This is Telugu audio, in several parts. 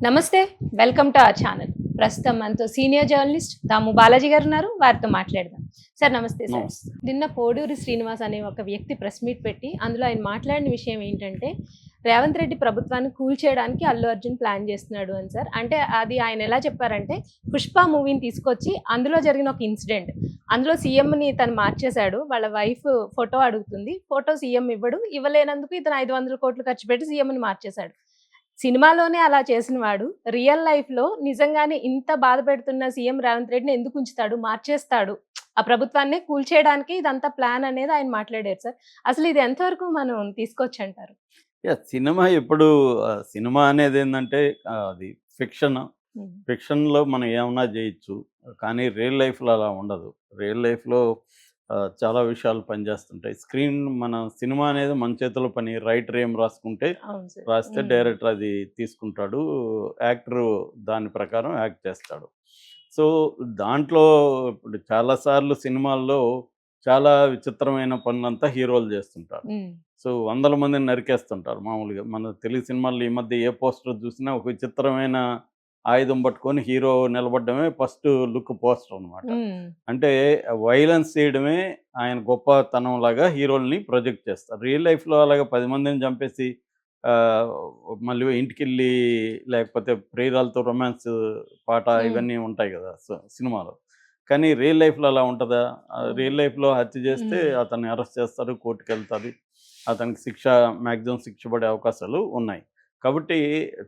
నమస్తే. Welcome to our channel. ప్రస్తుతం మనతో సీనియర్ జర్నలిస్ట్ దాము బాలాజీ గారు ఉన్నారు. వారితో మాట్లాడదాం. సార్ నమస్తే సార్. నమస్తే. నిన్న పోడూరి శ్రీనివాస్ అనే ఒక వ్యక్తి ప్రెస్ మీట్ పెట్టి అందులో ఆయన మాట్లాడిన విషయం ఏంటంటే, రేవంత్ రెడ్డి ప్రభుత్వాన్ని కూల్చేయడానికి అల్లు అర్జున్ ప్లాన్ చేస్తున్నాడు అని సార్. అంటే అది ఆయన ఎలా చెప్పారంటే, 'పుష్ప' మూవీని తీసుకొచ్చి అందులో జరిగిన ఒక ఇన్సిడెంట్. అందులో సీఎంని తను మార్చేశాడు. వాళ్ళ వైఫ్ ఫోటో అడుగుతుంది. ఫోటో సీఎం ఇవ్వడు. ఇవ్వలేనందుకు ఇతను 500 కోట్లు ఖర్చు పెట్టి సీఎంని మార్చేశాడు. సినిమాలోనే అలా చేసిన వాడు రియల్ లైఫ్‌లో నిజంగానే ఇంత బాధ పెడుతున్న సీఎం రేవంత్ రెడ్డిని ఎందుకు ఉంచుతాడు? మార్చేస్తాడు. ఆ ప్రభుత్వాన్నే కూల్చేయడానికి ఇదంతా ప్లాన్ అనేది ఆయన మాట్లాడారు సార్. అసలు ఇది ఎంతవరకు మనం తీసుకోవచ్చంటారు? సినిమా ఎప్పుడు సినిమా అనేదేందంటే అది ఫిక్షన్. హ్మ్. ఫిక్షన్‌లో మనం ఏమన్నా జేయొచ్చు. కానీ రియల్ లైఫ్‌లో అలా ఉండదు. రియల్ లైఫ్‌లో చాలా విషయాలు పనిచేస్తుంటాయి. మన సినిమా అనేది మన చేతిలో పని. రైటర్ ఏం రాసుకుంటే అవును సార్. రాస్తే హ్మ్. డైరెక్టర్ అది తీసుకుంటాడు. యాక్టరు దాని ప్రకారం యాక్ట్ చేస్తాడు. సో, దాంట్లో ఇప్పుడు చాలా సార్లు సినిమాల్లో చాలా విచిత్రమైన పనులంతా హీరోలు జేస్తుంటారు. హ్మ్. సో, వందల మందిని నరికేస్తుంటారు మామూలుగా. మన తెలుగు సినిమాల్లో ఈ మధ్య ఏ పోస్టర్ చూసినా ఒక విచిత్రమైన ఆయుధం పట్టుకొని హీరో నిలబడ్డమే ఫస్ట్ లుక్ పోస్టర్ అనమాట. హ్మ్. అంటే వయలెన్స్ చేయడమే ఆయన గొప్పతనంలాగా హీరోలని ప్రొజెక్ట్ చేస్తారు. రియల్ లైఫ్‌లో అలాగా 10 మందిని చంపేసి ఆహ్, మళ్ళీ ఇంటికెళ్ళి లేకపోతే ప్రియురాలతో రొమాన్స్ పాట హ్మ్. ఇవన్నీ ఉంటాయి గదా! సినిమాలో. కానీ రియల్ లైఫ్‌లో అలా ఉంటదా? అవును. రియల్ లైఫ్‌లో హత్య చేస్తే హ్మ్. అతన్ని అరెస్ట్ చేస్తారు. కోర్టుకెళ్తాది. అతనికి మాక్సిమం శిక్ష పడే అవకాశాలు ఉన్నాయి. కాబట్టి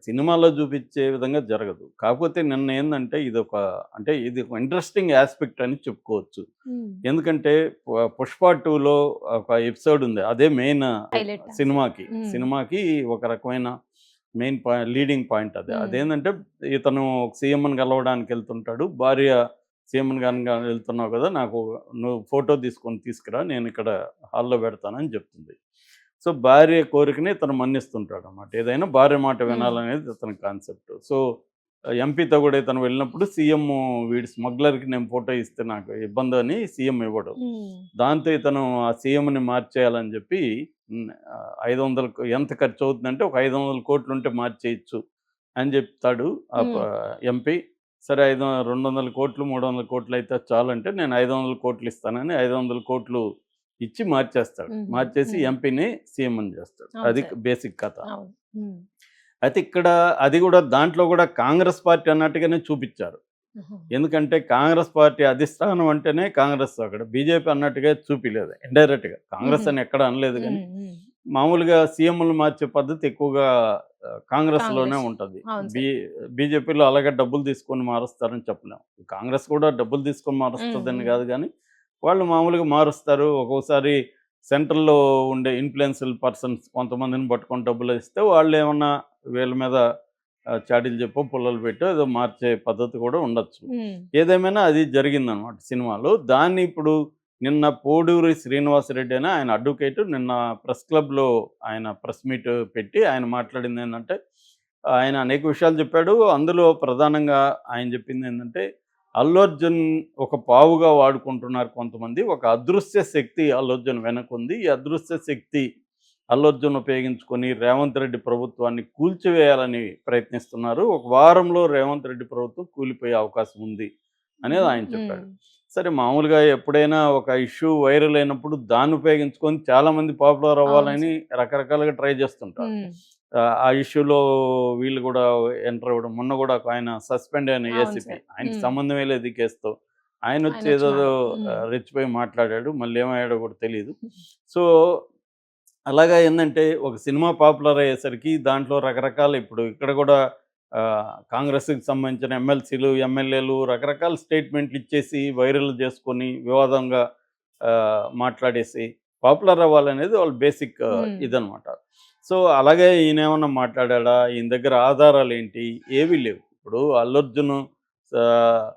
సినిమాలో చూపిచ్చే విధంగా జరగదు. కాకపోతే నిన్న ఏందంటే ఇది ఒక ఇంట్రెస్టింగ్ యాస్పెక్ట్ అని చెప్పుకోవచ్చు. హ్మ్. ఎందుకంటే 'పుష్ప 2లో' ఒక ఎపిసోడ్ ఉంది. అదే మెయిన్ హైలైట్ అసలు. సినిమాకి. హ్మ్. సినిమాకి ఒక రకమైన లీడింగ్ పాయింట్ అది. హ్మ్. అదేందంటే ఇతను సీఎంని కలవడానికెళ్తుంటాడు. భార్య సీఎంని వెళ్తున్నావు కదా! నువ్వు ఫోటో తీసుకురా. నేనిక్కడ హాల్‌లో పెడతానని చెప్తుంది. సో, భార్య కోరికని ఇతను మన్నిస్తుంటాడనమాట. ఏదైనా భార్య మాట హ్మ్. వినాలనేది ఇతని కాన్సెప్ట్. సో, ఎంపీతో కూడా ఇతను వెళ్ళినప్పుడు వీడి స్మగ్లర్‌కి నేను ఫోటో ఇస్తే నాకు ఇబ్బందని సీఎం ఇవ్వడు. హ్మ్. దాంతో ఇతను ఆ సీఎంని మార్చేయాలని చెప్పి 500 ఎంత ఖర్చవుతుందంటే ఒక 500,00,00,000 ఉంటే మార్చేయొచ్చు అని చెప్తాడు ఆ ప హ్మ్. ఎంపీ. సరే 200,00,00,000, 300,00,00,000 అయితే చాలంటే నేను 500,00,00,000 ఇస్తానని 500,00,00,000 ఇచ్చి మార్చేస్తాడు. హుహు. మార్చేసి హ్మ్. ఎంపీని సీఎంని చేస్తాడు. అవును అది సార్. బేసిక్ కథ. అవును. హ్మ్. అయితే అది కూడా దాంట్లో కూడా కాంగ్రెస్ పార్టీ అన్నట్టుగానే చూపిచ్చారు. ఆహా! ఎందుకంటే కాంగ్రెస్ పార్టీ అధిష్టానం అంటేనే కాంగ్రెస్ అక్కడ. బీజేపీ అన్నట్టుగా చూపియలేదు. ఇండైరెక్ట్‌గా. కాంగ్రెస్ హుహు. అని ఎక్కడ అనలేదు గానీ, హ్మ్. హ్మ్. మామూలుగా సీఎంలు మార్చే పద్ధతి ఎక్కువగా కాంగ్రెస్‌లోనే కాంగ్రెస్. ఉంటది. అవును బీ సార్. బీజేపీలో అలాగే డబ్బులు తీసుకొని మారుస్తారని చెప్పలేం. కాంగ్రెస్ కూడా డబ్బులు తీసుకొని హ్మ్. మారుస్తదని హ్మ్. గాదు గానీ, వాళ్ళు మామూలుగా మారుస్తారు. ఒక్కోసారి సెంట్రల్‌లో ఉండే ఇన్‌ఫ్లుయెన్షియల్ పర్సన్స్ కొంతమందిని పట్టుకొని డబ్బులిస్తే వాళ్ళేమన్నా వీళ్ళ మీద చాడీలు చెప్పో, పుల్లలు పెట్టో ఏదో మార్చే పద్ధతి కూడా ఉండొచ్చు. హ్మ్. ఏదేమైనా అది జరిగిందనమాట సినిమాలో. దాన్ని ఇప్పుడు నిన్న పోడూరి శ్రీనివాసరెడ్డి అని ఆయన అడ్వకేట్ నిన్న ప్రెస్ క్లబ్‌లో ఆయన ప్రెస్ మీట్ పెట్టి ఆయన మాట్లాడిందేందంటే, ఆయన అనేక విషయాలు చెప్పాడు. అందులో ప్రధానంగా ఆయన చెప్పిందేంటంటే, అల్లు అర్జున్ ఒక పావుగా వాడుకుంటున్నారు కొంతమంది. ఒక అదృశ్య శక్తి అల్లు అర్జున్ వెనకుంది. ఈ అదృశ్య శక్తి అల్లు అర్జున్ ఉపయోగించుకొని రేవంత్ రెడ్డి ప్రభుత్వాన్ని కూల్చివేయాలని ప్రయత్నిస్తున్నారు. ఒక వారంలో రేవంత్ రెడ్డి ప్రభుత్వం కూలిపోయే అవకాశం ఉంది అనేది హుహు. ఆయన హ్మ్. చెప్పాడు. సరే మామూలుగా ఎప్పుడైనా ఒక ఇష్యూ వైరల్ అయినప్పుడు దాన్ని ఉపయోగించుకొని చాలామంది పాపులర్ అవును అవ్వాలని సార్. రకరకాలుగా ట్రై చేస్తుంటారు. హ్మ్. ఆ ఇష్యూలో వీళ్ళు గూడా ఎంటర్ అవ్వడం. మొన్న గూడా ఒకాయన సస్పెండ్ అయిన అవును ఏసీపీ. సార్. ఆయనకి హ్మ్. సంబంధమే లేదు ఈ కేస్‌తో. ఆయనొచ్చి ఆయనొచ్చి ఏదేదో హ్మ్. రెచ్చిపోయి మాట్లాడాడు. మళ్ళీ ఏమయ్యాడో కూడా తెలీదు. సో, అలాగా ఏందంటే ఒక సినిమా పాపులర్ అయ్యేసరికి దాంట్లో రకరకాల ఇప్పుడు ఇక్కడ గూడా కాంగ్రెస్‌కి సంబంధించిన ఎమ్మెల్సీలు, ఎమ్మెల్యేలు రకరకాల స్టేట్మెంట్లు ఇచ్చేసి వైరల్ జేసుకొని వివాదంగా మాట్లాడేసి పాపులర్ అవ్వాలనేది వాళ్ళ బేసిక్ హ్మ్. ఇదనమాట. సో, అలాగే ఈయనేమన్నా మాట్లాడాడా? ఈయన దగ్గర ఆధారాలేంటి? ఏవి లేవు. ఇప్పుడు 'అల్లు అర్జున్' ఆహ్,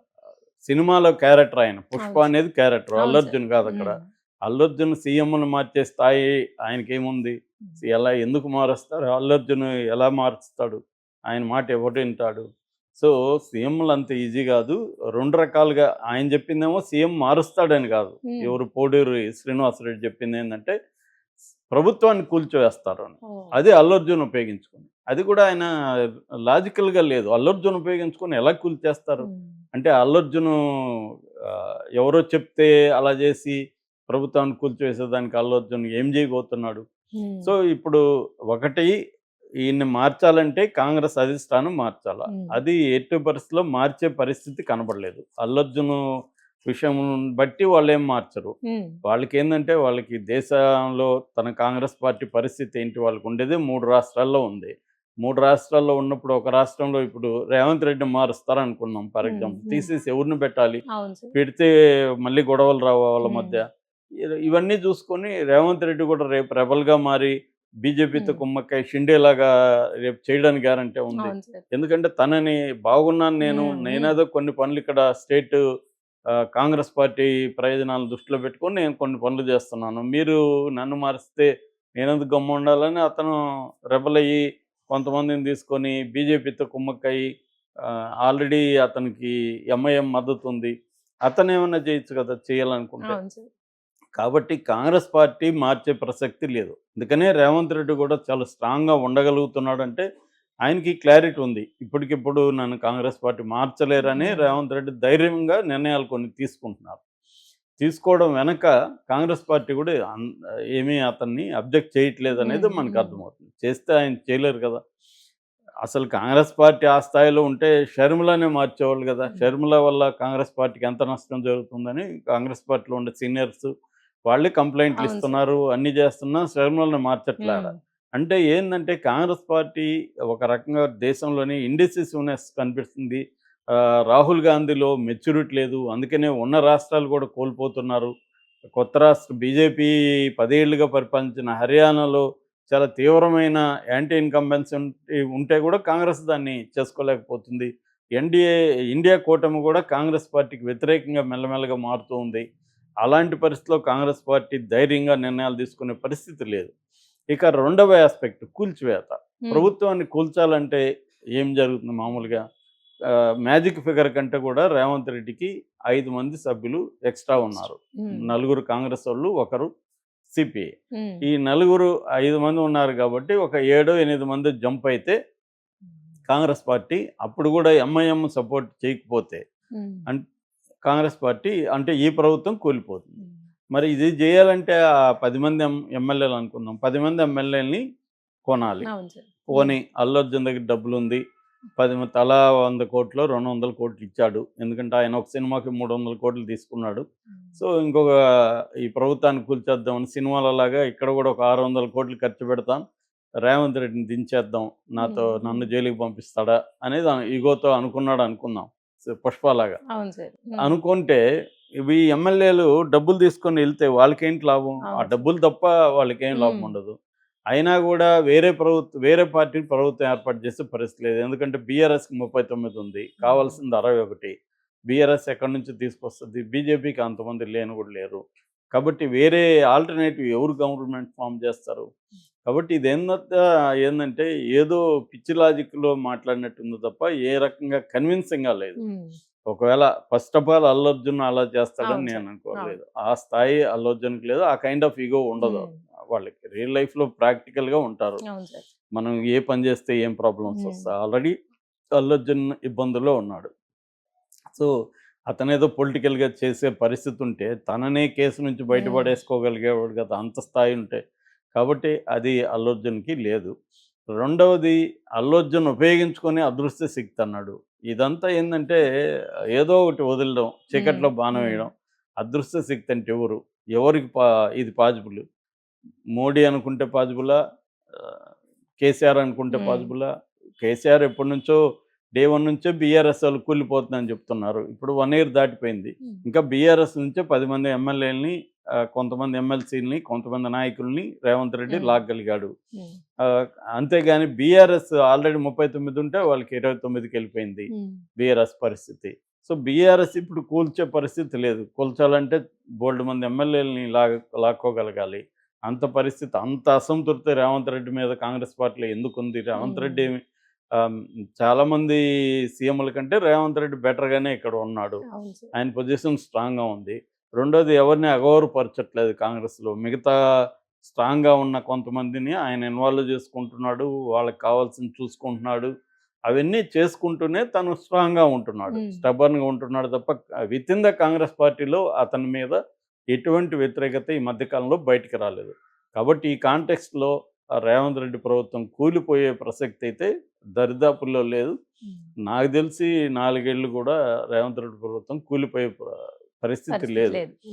సినిమాలో క్యారెక్టర్ ఆయన. 'పుష్ప' అవును సార్. అనేది క్యారెక్టర్. 'అల్లు అవును సార్. అర్జున్' కాదక్కడ. హ్మ్. 'అల్లు అర్జున్' సీఎంని మార్చే స్థాయి ఆయనకేముంది? హ్మ్. ఎందుకు మారుస్తారు? 'అల్లు అర్జున్' ఎలా మారుస్తాడు? ఆయన మాట ఎవడింటాడు? సో, సీఎంలు అంత ఈజీ గాదు. 2 రకాలుగా ఆయన చెప్పిందేమో సీఎం మారుస్తాడని గాదు. హ్మ్. ఎవరు 'పోడూరి శ్రీనివాసరెడ్డి' చెప్పిందేందంటే ప్రభుత్వాన్ని కూల్చివేస్తారు అని. ఓ. అది అల్లు అర్జున్ ఉపయోగించుకుని. అది కూడా ఆయన లాజికల్‌గా లేదు. అల్లు అర్జున్ ఉపయోగించుకొని ఎలా కూల్చేస్తారు? ఉమ్. అంటే అల్లు అర్జును ఎవరో చెప్తే అలా చేసి ప్రభుత్వాన్ని కూల్చివేసేదానికి అల్లు అర్జున్ ఏం చేయబోతున్నాడు? ఉమ్. సో, ఇప్పుడు ఒకటి ఈయన్ని మార్చాలంటే కాంగ్రెస్ అధిష్టానం మార్చాల. ఉమ్. అది ఎట్టి పరిస్థితిలో మార్చే పరిస్థితి కనబడలేదు. అల్లు అర్జున్ విషయం బట్టి వాళ్ళేం మార్చరు. ఉమ్. వాళ్ళకేందంటే వాళ్ళకి దేశంలో తన కాంగ్రెస్ పార్టీ పరిస్థితి ఏంటి? వాళ్ళకుండేదే 3 రాష్ట్రాల్లో ఉంది. 3 రాష్ట్రాల్లో ఉన్నప్పుడు ఒక రాష్ట్రంలో ఇప్పుడు రేవంత్ రెడ్డిని మారుస్తారనుకున్నాం ఫర్ ఎగ్జాంపుల్. తీసేసి ఎవరిని పెట్టాలి? అవును సార్. పెడితే మళ్ళీ గొడవలు రావా వాళ్ళ ఉమ్. మధ్య? ఇవన్నీ చూసుకొని రేవంత్ రెడ్డి కూడా రేపు రెబెల్‌గా మారి బీజేపీతో ఉమ్. కుమ్మక్కై షిండేలాగా రేపు చేయడానికి గ్యారంటీ ఉంది. అవును సార్. ఎందుకంటే తనని బాగున్నాను నేను, ఉమ్. ఉమ్. నేనేదో కొన్ని పనులు ఇక్కడ స్టేట్ కాంగ్రెస్ పార్టీ ప్రయోజనాలను దృష్టిలో పెట్టుకొని నేను కొన్ని పనులు చేస్తున్నాను. మీరు నన్ను మారిస్తే నేనెందుకు గమ్మునుండాలని అతను రెబెల్ అయ్యి కొంతమందిని తీసుకొని బీజేపీతో కుమ్మక్కయ్యి ఆల్రెడీ అతనికి ఎంఐఎం మద్దతు ఉంది. అతనేమన్నా చేయొచ్చు కదా చేయాలనుకుంటే. అవును సార్. కాబట్టి కాంగ్రెస్ పార్టీ మార్చే ప్రసక్తి లేదు. అందుకనే రేవంత్ రెడ్డి కూడా చాలా స్ట్రాంగ్‌గా ఉండగలుగుతున్నాడంటే ఆయనకి క్లారిటీ ఉంది. ఇప్పటికిప్పుడు నన్ను కాంగ్రెస్ పార్టీ మార్చలేరని రేవంత్ రెడ్డి ధైర్యంగా నిర్ణయాలు కొన్ని తీసుకుంటున్నారు. తీసుకోవడం వెనక కాంగ్రెస్ పార్టీ కూడా ఏమీ అతన్ని అబ్జెక్ట్ చేయట్లేదనేది ఉమ్. మనకు ఉమ్. అర్థమవుతుంది. చేస్తే ఆయన చేయలేరు కదా! అసలు కాంగ్రెస్ పార్టీ ఆ స్థాయిలో ఉంటే షర్మిలానే మార్చేవాళ్ళు కదా! ఉమ్. షర్మిల వల్ల కాంగ్రెస్ పార్టీకి ఎంత నష్టం జరుగుతుందని కాంగ్రెస్ పార్టీలో ఉండే సీనియర్స్ వాళ్ళే కంప్లెయింట్లు అవును సార్. ఇస్తున్నారు. అన్నీ చేస్తున్నా షర్మిలని మార్చట్లే ఆడ. ఉమ్. అంటే ఏందంటే కాంగ్రెస్ పార్టీ ఒక రకంగా దేశంలోని ఇండిసిసివ్‌నెస్ కనిపిస్తుంది. రాహుల్ గాంధీలో మెచ్యూరిటీ లేదు. అందుకనే ఉన్న రాష్ట్రాలు కూడా కోల్పోతున్నారు. కొత్త రాష్ట్రం బీజేపీ 10 ఏళ్లుగా పరిపాలించిన హర్యానాలో చాలా తీవ్రమైన యాంటీ ఇన్కంబెన్సీ ఉంటే కూడా కాంగ్రెస్ దాన్ని చేసుకోలేకపోతుంది. ఎన్‌డీఏ ఇండియా కూటమి కూడా కాంగ్రెస్ పార్టీకి వ్యతిరేకంగా మెల్లమెల్లగా మారుతూ ఉంది. అలాంటి పరిస్థితిలో కాంగ్రెస్ పార్టీ ధైర్యంగా నిర్ణయాలు తీసుకునే పరిస్థితి లేదు. ఇక రెండవ యాస్పెక్ట్ కూల్చివేత. ఉమ్. ప్రభుత్వాన్ని కూల్చాలంటే ఏం జరుగుతుంది మామూలుగా? మ్యాజిక్ ఫిగర్ కంటే కూడా రేవంత్ రెడ్డికి 5 మంది సభ్యులు ఎక్స్‌ట్రా ఉన్నారు. ఉమ్. నలుగురు కాంగ్రెసోళ్ళు, ఒకరు సిపిఐ. ఉమ్. ఈ నలుగురు 5 మంది ఉన్నారు కాబట్టి ఒక 7, 8 మంది జంప్ అయితే కాంగ్రెస్ పార్టీ అప్పుడు కూడా ఎంఐఎం సపోర్ట్ చేయకపోతే ఉమ్. కాంగ్రెస్ పార్టీ అంటే ఈ ప్రభుత్వం కూలిపోతుంది. ఉమ్. మరి ఇది చేయాలంటే ఆ 10 మంది ఎమ్మెల్యేలు అనుకుందాం. 10 మంది ఎమ్మెల్యేలని కొనాలి. అవును సార్. పోనీ అల్లు అర్జున్ దగ్గర డబ్బులుంది. తలా 100 కోట్లో 200 కోట్లు ఇచ్చాడు. ఎందుకంటే ఆయన ఒక సినిమాకి 300 కోట్లు తీసుకున్నాడు. సో, ఇంకొక ఈ ప్రభుత్వాన్ని కూల్చేద్దామని సినిమాలలాగా ఇక్కడ కూడా ఒక 600 కోట్లు ఖర్చు పెడతాం. రేవంత్ రెడ్డిని దించేద్దాం. నన్ను జైలుకి పంపిస్తాడా అనేది ఇగోతో అనుకున్నాడు అనుకుందాం. పుష్పలాగా. అవును సార్. అనుకుంటే ఇవి ఎమ్మెల్యేలు డబ్బులు తీసుకొని వెళ్తే వాళ్ళకేంటి లాభం? ఆ అవును. డబ్బులు తప్ప వాళ్ళకేం లాభం ఉండదు. అయినా కూడా వేరే పార్టీని ప్రభుత్వం ఏర్పాటు చేసే పరిస్థితి లేదు. ఎందుకంటే బీఆర్ఎస్‌కి 39 ఉంది. కావాల్సింది 61. బీఆర్ఎస్ ఎక్కడి నుంచి తీసుకొస్తది? బీజేపీకి అంతమంది కూడా లేరు. కాబట్టి వేరే ఆల్టర్‌నేటివ్ ఎవరు గవర్నమెంట్ ఫార్మ్ చేస్తారు? కాబట్టి ఏందంటే ఏదో పిచ్చి లాజిక్‌లో మాట్లాడినట్టుంది తప్ప ఏ రకంగా కన్విన్సింగ్‌గా లేదు. ఒకవేళ first of all Allu Arjun అలా చేస్తాడని అవును నేను సార్. అనుకోలేదు. ఆ స్థాయి అల్లు అర్జున్‌కి లేదు. ఆ కైండ్ ఆఫ్ ఇగో ఉండదు వాళ్ళకి. రియల్ లైఫ్‌లో ప్రాక్టికల్‌గా ఉంటారు. అవును సార్. మనం ఏ పని చేస్తే ఏం ప్రాబ్లమ్స్ వస్తాయి. ఆల్రెడీ అల్లు అర్జున్ ఇబ్బందుల్లో ఉన్నాడు. సో, అతనేదో పొలిటికల్‌గా చేసే పరిస్థితి ఉంటే తననే కేసు నుంచి బయటపడేసుకోగలిగేవాడు కదా! అంత స్థాయి ఉంటే. కాబట్టి అది అల్లు అర్జున్‌కి లేదు. రెండవది అల్లు అర్జున్ ఉపయోగించుకొని అదృశ్య శక్తి అన్నాడు. ఇదంతా ఏందంటే ఏదో ఒకటి వదలడం, చీకట్లో బాణం వేయడం. అదృశ్య శక్తి అంటే ఎవరు? ఎవరికి ఇది పాజిబుల్? మోడీ అనుకుంటే పాజిబులా? కేసీఆర్ అనుకుంటే పాజిబులా? కేసీఆర్ ఎప్పటినుంచో డే 1 నుంచే బీఆర్ఎస్ వాళ్ళు కూలిపోతుందని చెప్తున్నారు. ఇప్పుడు 1 ఇయర్ దాటిపోయింది. ఇంకా బీఆర్ఎస్ నుంచే 10 మంది ఎమ్మెల్యేలని, కొంతమంది ఎమ్మెల్సీలని, కొంతమంది నాయకుల్ని రేవంత్ రెడ్డి లాగగలిగాడు. అంతేగాని బీఆర్ఎస్ ఆల్రెడీ 39 ఉంటే వాళ్ళకి 29కి వెళ్ళిపోయింది బీఆర్ఎస్ పరిస్థితి. సో, బీఆర్ఎస్ ఇప్పుడు కూల్చే పరిస్థితి లేదు. కూల్చాలంటే బోలెడు మంది ఎమ్మెల్యేలని లాక్కోగలగాలి. అంత పరిస్థితి, అంత అసంతృప్తి రేవంత్ రెడ్డి మీద కాంగ్రెస్ పార్టీలో ఎందుకుంది? రేవంత్ రెడ్డి చాలామంది సీఎంల కంటే రేవంత్ రెడ్డి బెటర్‌గానే ఇక్కడ ఉన్నాడు. ఆయన పొజిషన్ స్ట్రాంగ్‌గా ఉంది. రెండోది ఎవరిని అగౌరవపరచట్లేదు కాంగ్రెస్‌లో. మిగతా స్ట్రాంగ్గా ఉన్న కొంతమందిని ఆయన ఇన్వాల్వ్ చేసుకుంటున్నాడు, వాళ్ళకి కావాల్సింది చూసుకుంటున్నాడు, అవన్నీ చేసుకుంటూనే తను స్ట్రాంగ్గా ఉంటున్నాడు, ఉమ్, స్టబర్న్గా ఉంటున్నాడు తప్ప విత్ ఇన్ ద కాంగ్రెస్ పార్టీలో అతని మీద ఎటువంటి వ్యతిరేకత ఈ మధ్యకాలంలో బయటికి రాలేదు. కాబట్టి ఈ కాంటెక్స్ట్లో రేవంత్ రెడ్డి ప్రభుత్వం కూలిపోయే ప్రసక్తి అయితే దరిదాపుల్లో లేదు. ఉమ్. నాకు తెలిసి 4 ఏళ్ళు కూడా రేవంత్ రెడ్డి ప్రభుత్వం కూలిపోయే పరిస్థితి పరిస్థితి లేదు. లేదు.